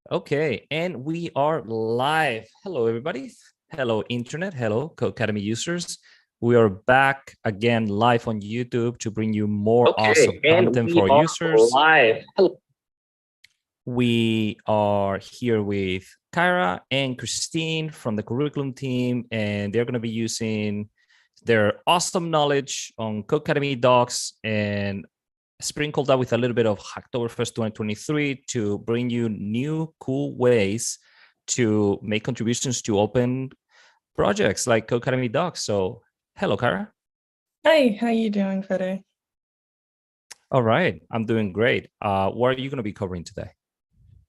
Okay, and we are live. Hello, everybody. Hello, Internet. Hello, Codecademy users. We are back again live on YouTube to bring you more awesome content for our users. Live. Hello. We are here with Kyra and Christine from the curriculum team, and they're going to be using their awesome knowledge on Codecademy Docs and sprinkled that with a little bit of Hacktoberfest 2023 to bring you new cool ways to make contributions to open projects like Codecademy Docs. So hello, Kyra. Hi, how you doing today? All right, I'm doing great. What are you going to be covering today?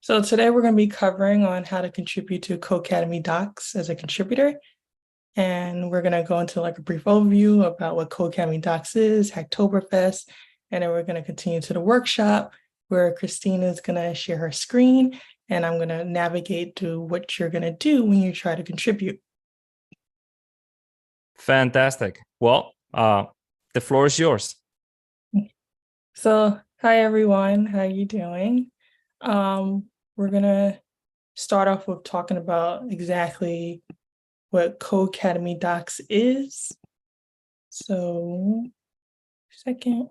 So today we're going to be covering on how to contribute to Codecademy Docs as a contributor. And we're going to go into like a brief overview about what Codecademy Docs is, Hacktoberfest, and then we're going to continue to the workshop where Christine is going to share her screen and I'm going to navigate to what you're going to do when you try to contribute. Fantastic. Well, the floor is yours. So, hi everyone, how you doing? We're going to start off with talking about exactly what Codecademy Docs is. So, second.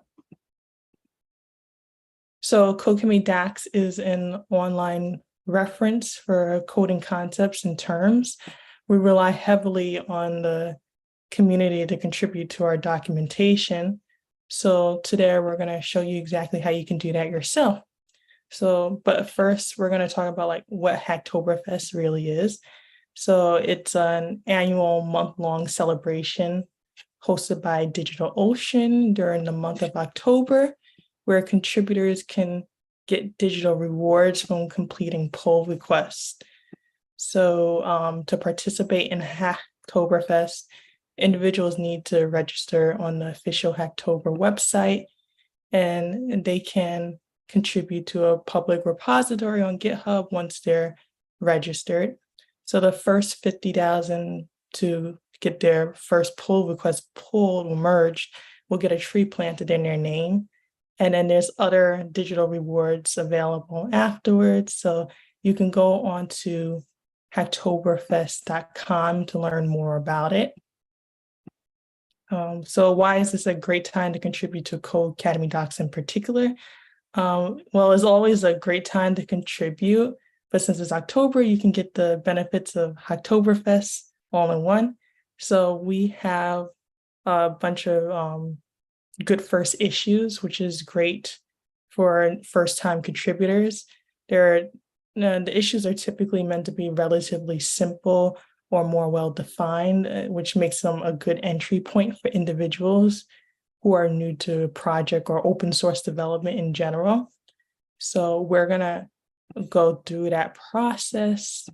So Codecademy Docs is an online reference for coding concepts and terms. We rely heavily on the community to contribute to our documentation. So today we're going to show you exactly how you can do that yourself. So, but first we're going to talk about like what Hacktoberfest really is. So it's an annual month-long celebration hosted by DigitalOcean during the month of October, where contributors can get digital rewards from completing pull requests. So to participate in Hacktoberfest, individuals need to register on the official Hacktober website, and they can contribute to a public repository on GitHub once they're registered. So the first 50,000 to get their first pull request pulled or merged will get a tree planted in their name. And then there's other digital rewards available afterwards. So you can go on to hacktoberfest.com to learn more about it. So why is this a great time to contribute to Codecademy Docs in particular? Well, it's always a great time to contribute, but since it's October, you can get the benefits of Hacktoberfest all in one. So we have a bunch of good first issues, which is great for first-time contributors. The issues are typically meant to be relatively simple or more well-defined, which makes them a good entry point for individuals who are new to project or open source development in general. So we're gonna go through that process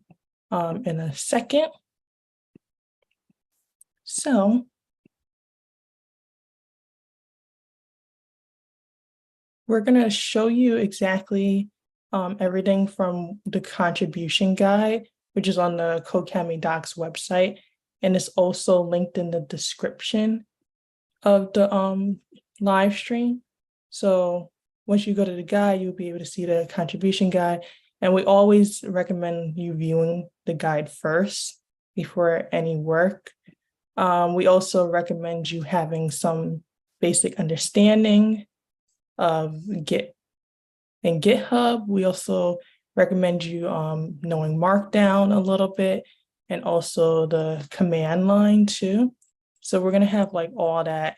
in a second. So we're gonna show you exactly everything from the contribution guide, which is on the Codecademy Docs website, and it's also linked in the description of the live stream. So once you go to the guide, you'll be able to see the contribution guide. And we always recommend you viewing the guide first before any work. We also recommend you having some basic understanding of Git and GitHub. We also recommend you knowing Markdown a little bit and also the command line too. So we're gonna have like all that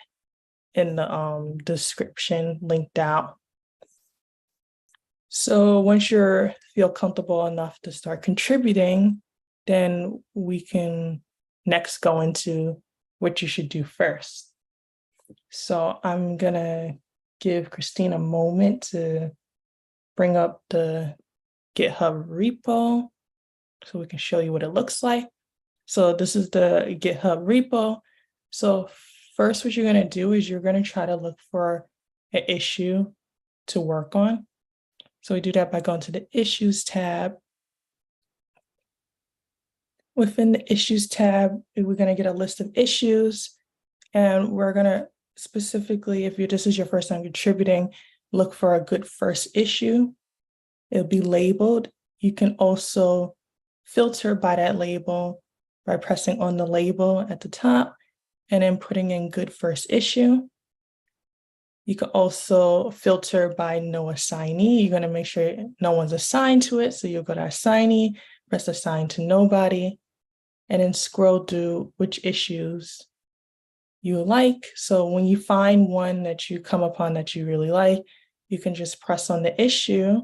in the description linked out. So once you feel comfortable enough to start contributing, then we can next go into what you should do first. So I'm gonna give Christine a moment to bring up the GitHub repo so we can show you what it looks like. So this is the GitHub repo. So first, what you're going to do is you're going to try to look for an issue to work on. So we do that by going to the Issues tab. Within the Issues tab, we're going to get a list of issues, and we're going to specifically, if this is your first time contributing, look for a good first issue. It'll be labeled You can also filter by that label by pressing on the label at the top and then putting in good first issue. You can also filter by no assignee. You're going to make sure no one's assigned to it. So you'll go to assignee, press assign to nobody, and then scroll through which issues you like. So when you find one that you come upon that you really like, you can just press on the issue.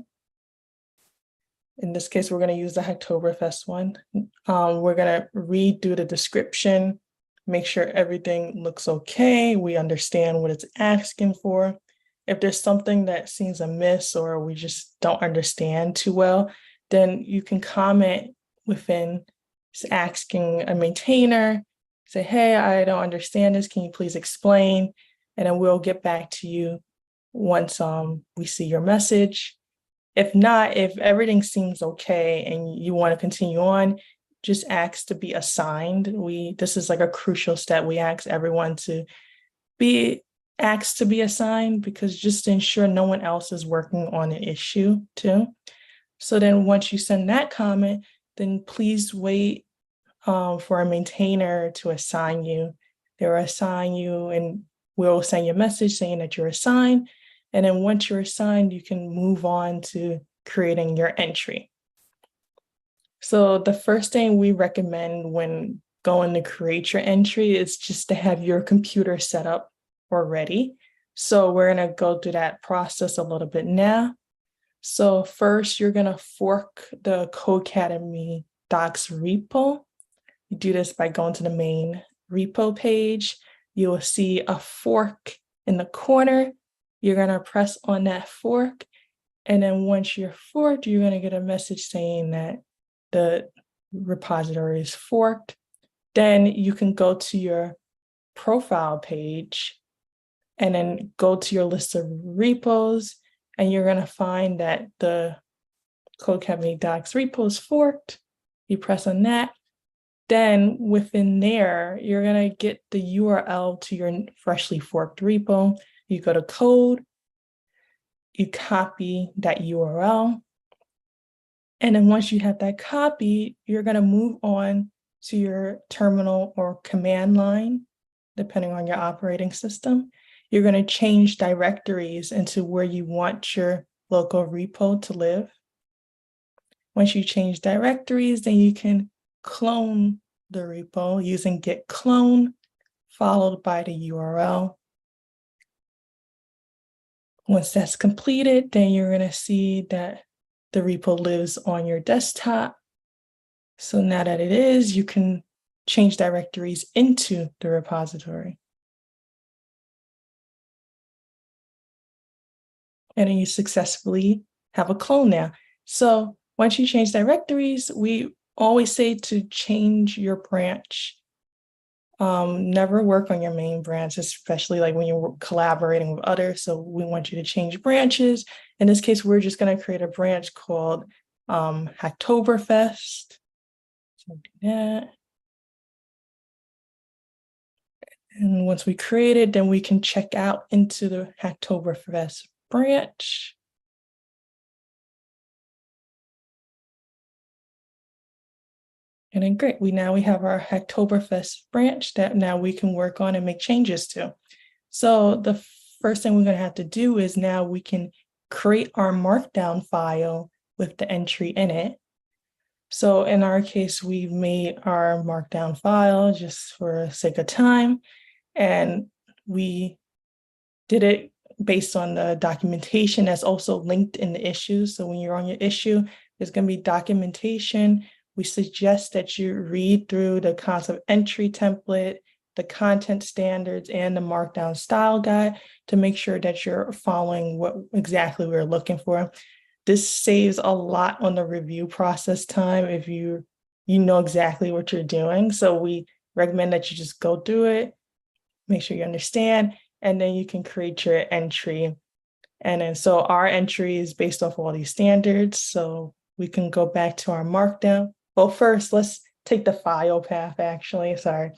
In this case, we're going to use the Hacktoberfest one. We're going to read through the description, make sure everything looks okay. We understand what it's asking for. If there's something that seems amiss or we just don't understand too well, then you can comment within asking a maintainer, say, hey, I don't understand this. Can you please explain? And then we'll get back to you once we see your message. If not, if everything seems okay and you want to continue on, just ask to be assigned. This is like a crucial step. We ask everyone to be asked to be assigned because just to ensure no one else is working on an issue too. So then once you send that comment, then please wait for a maintainer to assign you. They'll assign you and we'll send you a message saying that you're assigned. And then once you're assigned, you can move on to creating your entry. So the first thing we recommend when going to create your entry is just to have your computer set up already. So we're going to go through that process a little bit now. So first, you're going to fork the Codecademy Docs repo. You do this by going to the main repo page. You will see a fork in the corner. You're going to press on that fork. And then once you're forked, you're going to get a message saying that the repository is forked. Then you can go to your profile page and then go to your list of repos. And you're going to find that the Codecademy Docs repo is forked. You press on that. Then within there, you're going to get the URL to your freshly forked repo. You go to code, you copy that URL. And then once you have that copy, you're going to move on to your terminal or command line, depending on your operating system. You're going to change directories into where you want your local repo to live. Once you change directories, then you can clone the repo using git clone, followed by the URL. Once that's completed, then you're going to see that the repo lives on your desktop. So now that it is, you can change directories into the repository. And then you successfully have a clone now. So once you change directories, we always say to change your branch. Never work on your main branch, especially like when you're collaborating with others. So we want you to change branches. In this case, we're just going to create a branch called Hacktoberfest. So do that. And once we create it, then we can check out into the Hacktoberfest branch. And then great, we have our Hacktoberfest branch that now we can work on and make changes to. So the first thing we're going to have to do is now we can create our markdown file with the entry in it. So in our case, we've made our markdown file just for sake of time. And we did it based on the documentation that's also linked in the issue. So when you're on your issue, there's going to be documentation. We suggest that you read through the concept entry template, the content standards, and the markdown style guide to make sure that you're following what exactly we're looking for. This saves a lot on the review process time if you know exactly what you're doing. So we recommend that you just go through it, make sure you understand, and then you can create your entry. And then so our entry is based off all these standards. So we can go back to our markdown. Well, first, let's take the file path, actually. Sorry.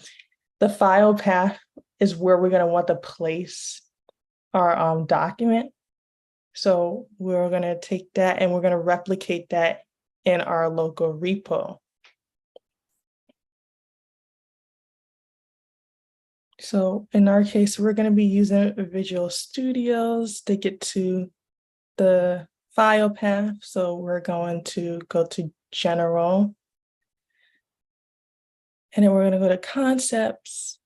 The file path is where we're going to want to place our document. So we're going to take that and we're going to replicate that in our local repo. So in our case, we're going to be using Visual Studios to get to the file path. So we're going to go to General, and then we're going to go to Concepts.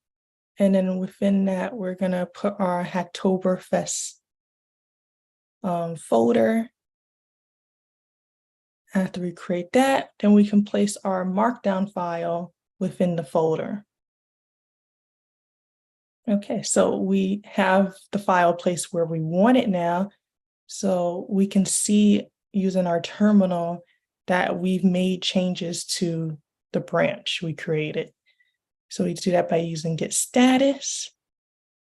And then within that, we're going to put our Hacktoberfest folder. After we create that, then we can place our Markdown file within the folder. Okay, so we have the file placed where we want it now. So we can see using our terminal that we've made changes to the branch we created. So we do that by using git status.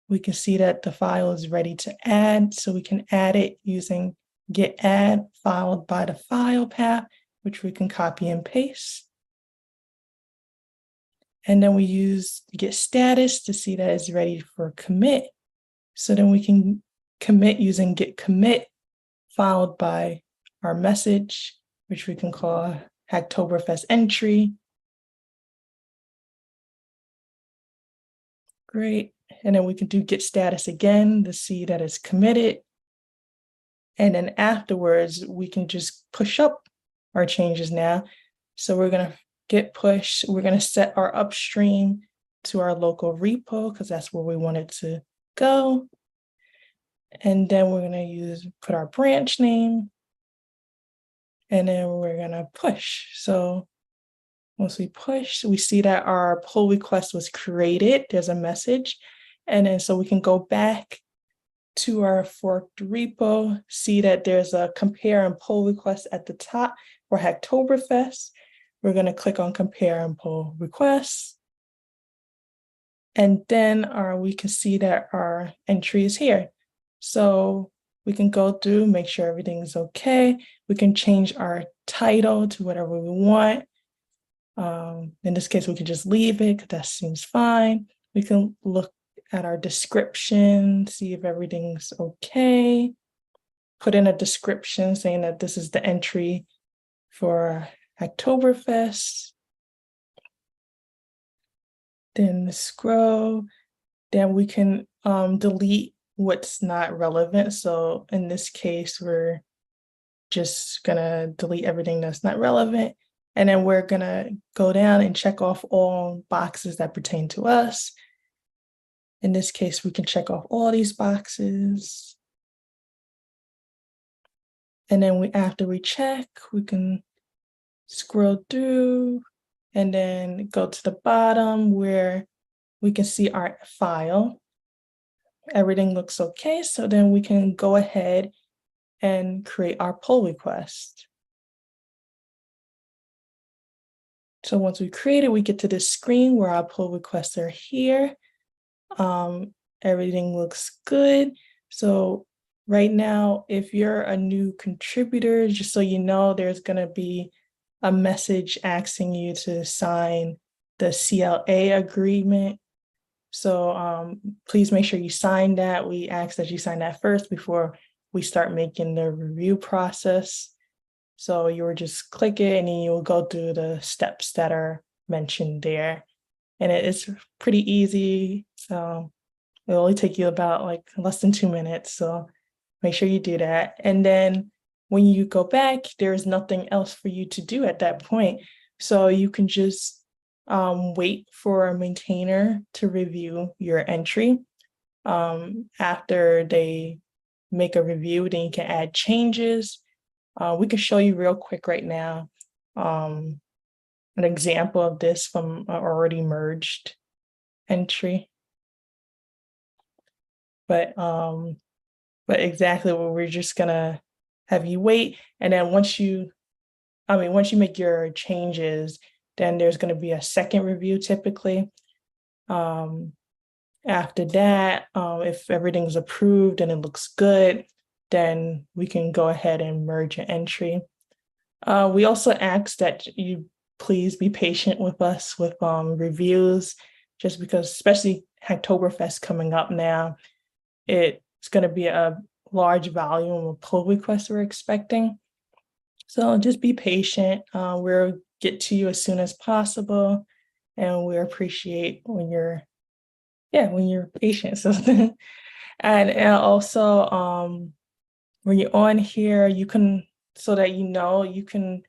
We can see that the file is ready to add. So we can add it using git add followed by the file path, which we can copy and paste. And then we use git status to see that it's ready for commit. So then we can commit using git commit followed by our message, which we can call Hacktoberfest entry. Great. And then we can do git status again to see that it's committed. And then afterwards, we can just push up our changes now. So we're going to git push. We're going to set our upstream to our local repo because that's where we want it to go. And then we're going to put our branch name. And then we're going to push. So once we push, we see that our pull request was created. There's a message. And then so we can go back to our forked repo, see that there's a compare and pull request at the top for Hacktoberfest. We're going to click on compare and pull requests. And then we can see that our entry is here. So we can go through, make sure everything's okay. We can change our title to whatever we want. In this case, we can just leave it because that seems fine. We can look at our description, see if everything's okay. Put in a description saying that this is the entry for Hacktoberfest. Then scroll. Then we can delete what's not relevant. So in this case, we're just gonna delete everything that's not relevant. And then we're gonna go down and check off all boxes that pertain to us. In this case, we can check off all these boxes. And then after we check, we can scroll through and then go to the bottom where we can see our file. Everything looks okay. So then we can go ahead and create our pull request. So once we create it, we get to this screen where our pull requests are here. Everything looks good. So right now, if you're a new contributor, just so you know, there's going to be a message asking you to sign the CLA agreement. So please make sure you sign that. We ask that you sign that first before we start making the review process. So you will just click it and then you will go through the steps that are mentioned there. And it's pretty easy. So it'll only take you about like less than 2 minutes. So make sure you do that. And then when you go back, there's nothing else for you to do at that point. So you can just wait for a maintainer to review your entry. After they make a review, then you can add changes. We can show you real quick right now an example of this from an already merged entry. But exactly what we're just gonna have you wait, and then once you make your changes, then there's going to be a second review typically. After that, if everything's approved and it looks good, then we can go ahead and merge an entry. We also ask that you please be patient with us with reviews, just because, especially Hacktoberfest coming up now, it's going to be a large volume of pull requests we're expecting. So just be patient. We'll get to you as soon as possible, and we appreciate when you're patient. So and also when you're on here, you can so that you can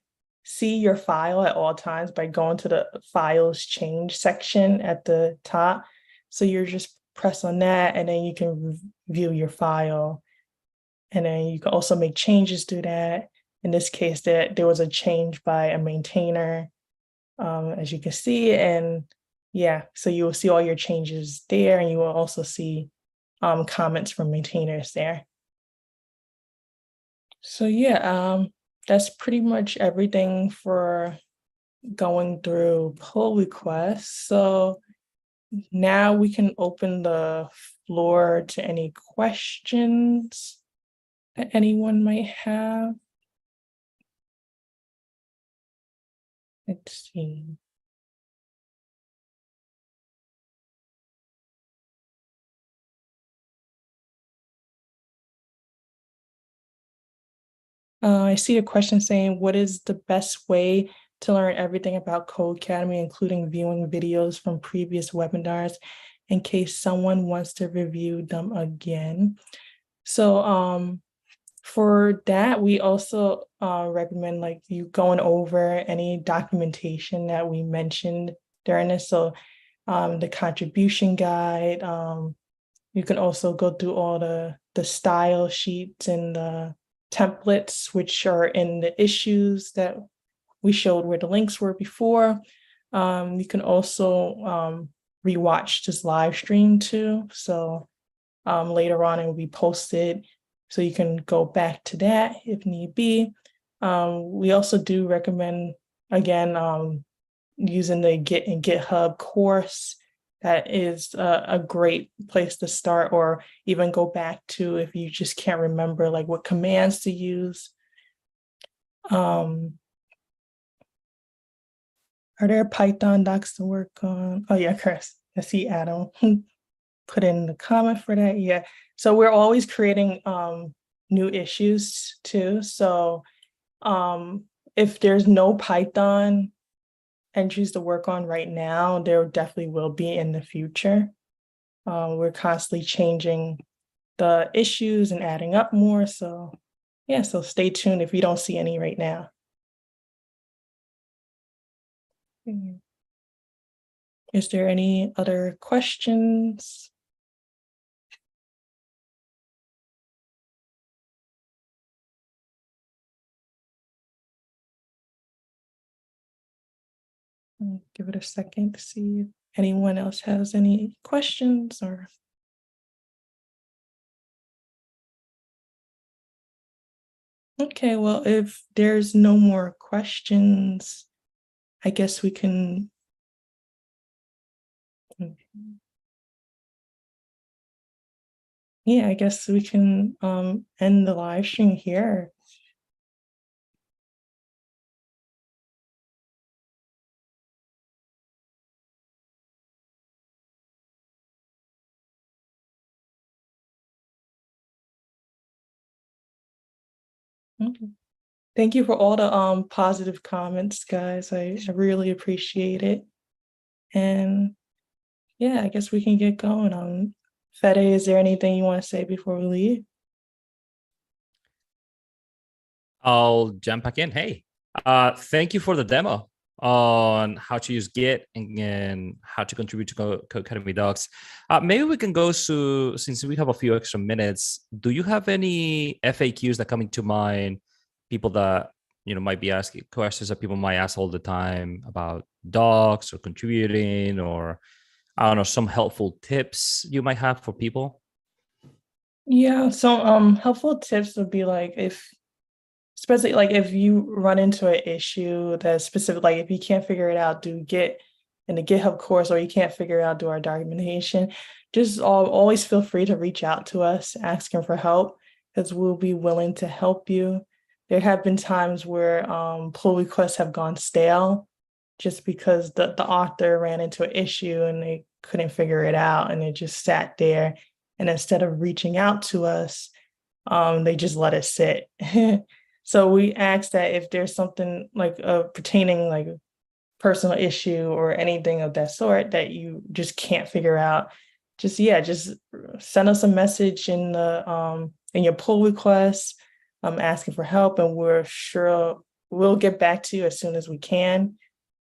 see your file at all times by going to the files change section at the top. So you're just press on that, and then you can view your file, and then you can also make changes to that. In this case, that there was a change by a maintainer, as you can see, and yeah, so you will see all your changes there, and you will also see comments from maintainers there. So yeah, that's pretty much everything for going through pull requests. So now we can open the floor to any questions that anyone might have. Let's see. I see a question saying, what is the best way to learn everything about Codecademy, including viewing videos from previous webinars in case someone wants to review them again? So for that, we also recommend like you going over any documentation that we mentioned during this. So the contribution guide, you can also go through all the style sheets and the templates, which are in the issues that we showed where the links were before. You can also rewatch this live stream too. So later on it will be posted, so you can go back to that if need be. We also do recommend, again, using the Git and GitHub course. That is a great place to start, or even go back to if you just can't remember like what commands to use. Are there Python docs to work on? Oh yeah, Chris. I see Adam put in the comment for that. Yeah. So we're always creating new issues too. So if there's no Python entries to work on right now, there definitely will be in the future. We're constantly changing the issues and adding up more. So yeah, so stay tuned if you don't see any right now. Is there any other questions? Give it a second to see if anyone else has any questions or. Okay, well, if there's no more questions, I guess we can. Yeah, I guess we can end the live stream here. Okay. Thank you for all the positive comments, guys. I really appreciate it. And yeah, I guess we can get going. Fede, is there anything you want to say before we leave? I'll jump back in. Hey, thank you for the demo on how to use Git and how to contribute to Codecademy Docs. Maybe we can go to, since we have a few extra minutes, do you have any FAQs that come into mind, people that might be asking questions that people might ask all the time about docs or contributing, or I don't know, some helpful tips you might have for people? Yeah, so helpful tips would be like especially like if you run into an issue that's specific, like if you can't figure it out, do Git in the GitHub course, or you can't figure it out, do our documentation. Just always feel free to reach out to us asking for help, because we'll be willing to help you. There have been times where pull requests have gone stale just because the author ran into an issue and they couldn't figure it out, and it just sat there. And instead of reaching out to us, they just let it sit. So we ask that if there's something like pertaining like personal issue or anything of that sort that you just can't figure out, just send us a message in your pull request, asking for help, and we're sure we'll get back to you as soon as we can.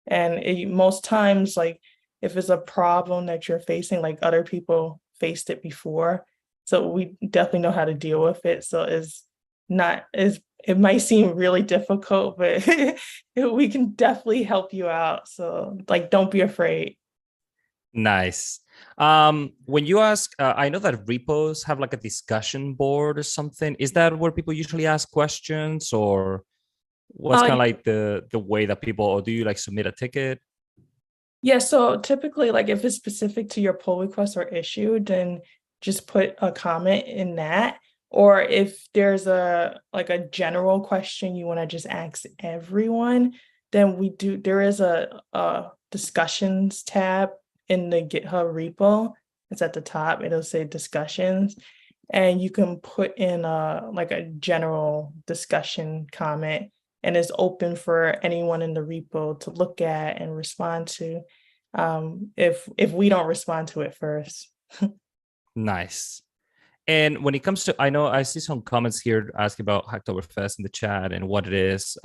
And most times, like if it's a problem that you're facing, like other people faced it before, so we definitely know how to deal with it. So it might seem really difficult, but we can definitely help you out. So like, don't be afraid. Nice. When you ask, I know that repos have like a discussion board or something. Is that where people usually ask questions, or what's kind of like the way that people, or do you like submit a ticket? Yeah, so typically, like if it's specific to your pull request or issue, then just put a comment in that. Or if there's a general question you want to just ask everyone, then there is a discussions tab in the GitHub repo. It's at the top. It'll say discussions, and you can put in a general discussion comment, and it's open for anyone in the repo to look at and respond to, if we don't respond to it first. Nice. And when it comes to, I know I see some comments here asking about Hacktoberfest in the chat and what it is.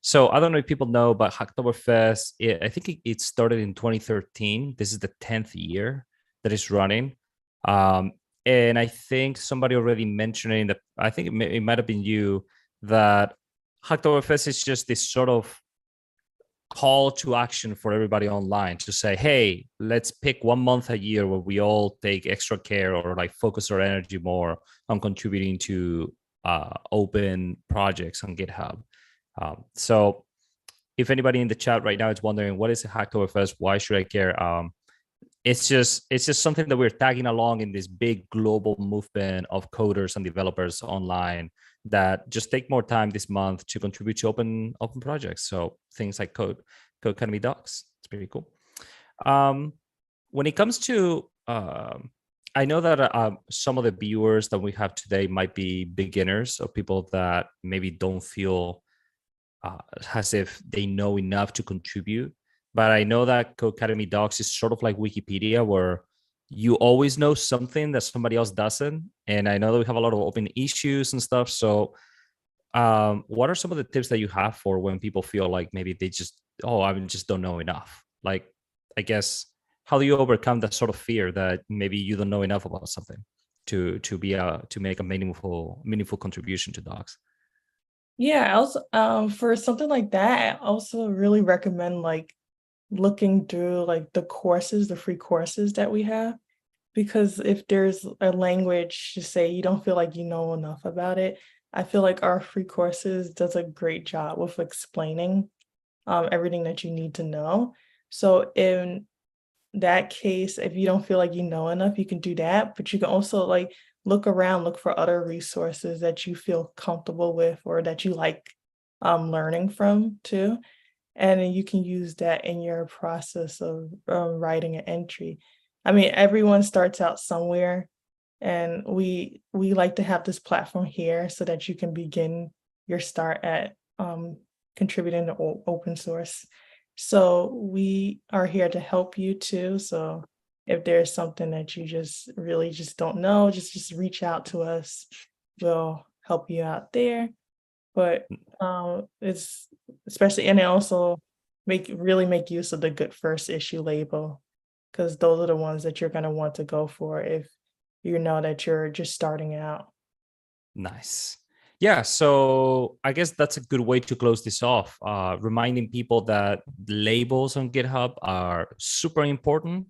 So I don't know if people know, but Hacktoberfest, I think it started in 2013. This is the 10th year that it's running. And I think somebody already mentioning that, I think it might have been you, that Hacktoberfest is just this sort of call to action for everybody online to say, hey, let's pick 1 month a year where we all take extra care or like focus our energy more on contributing to open projects on GitHub. So if anybody in the chat right now is wondering, what is a Hacktoberfest? Why should I care? It's just something that we're tagging along in this big global movement of coders and developers online that just take more time this month to contribute to open projects. So things like Codecademy Docs, it's pretty cool. When it comes to, I know that some of the viewers that we have today might be beginners, or people that maybe don't feel as if they know enough to contribute. But I know that Codecademy Docs is sort of like Wikipedia, where you always know something that somebody else doesn't. And I know that we have a lot of open issues and stuff. So what are some of the tips that you have for when people feel like maybe they just, I just don't know enough? Like, I guess, how do you overcome that sort of fear that maybe you don't know enough about something to make a meaningful contribution to Docs? Yeah, also for something like that, I also really recommend like looking through like the free courses that we have, because if there's a language to say you don't feel like you know enough about it, I feel like our free courses does a great job with explaining everything that you need to know. So in that case, if you don't feel like you know enough, you can do that, but you can also like look around, look for other resources that you feel comfortable with or that you like learning from too. And then you can use that in your process of writing an entry. I mean, everyone starts out somewhere, and we like to have this platform here so that you can begin your start at contributing to open source. So we are here to help you too. So if there's something that you just really just don't know, just reach out to us. We'll help you out there. But it's especially, and it also make use of the good first issue label, because those are the ones that you're going to want to go for if you know that you're just starting out. Nice. Yeah, so I guess that's a good way to close this off, reminding people that labels on GitHub are super important.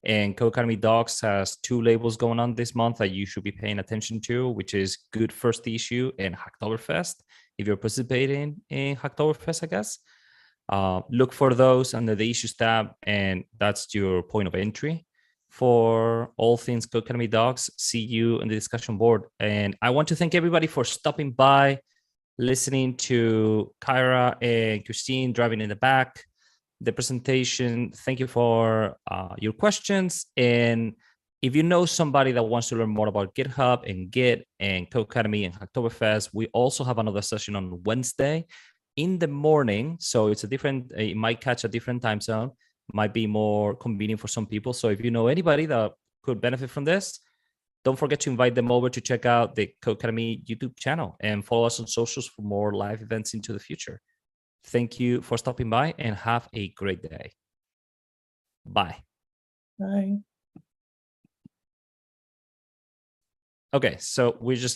And Codecademy Docs has 2 labels going on this month that you should be paying attention to, which is Good First Issue and Hacktoberfest. If you're participating in Hacktoberfest, I guess, look for those under the Issues tab, and that's your point of entry for all things Codecademy Docs. See you in the discussion board. And I want to thank everybody for stopping by, listening to Kyra and Christine driving in the back, the presentation. Thank you for your questions. And If you know somebody that wants to learn more about GitHub and Git and Codecademy and Hacktoberfest, we also have another session on Wednesday in the morning. So it's a different, it might catch a different time zone, might be more convenient for some people. So if you know anybody that could benefit from this, don't forget to invite them over to check out the Codecademy YouTube channel and follow us on socials for more live events into the future. Thank you for stopping by and have a great day. Bye. Bye. Okay, so we're just not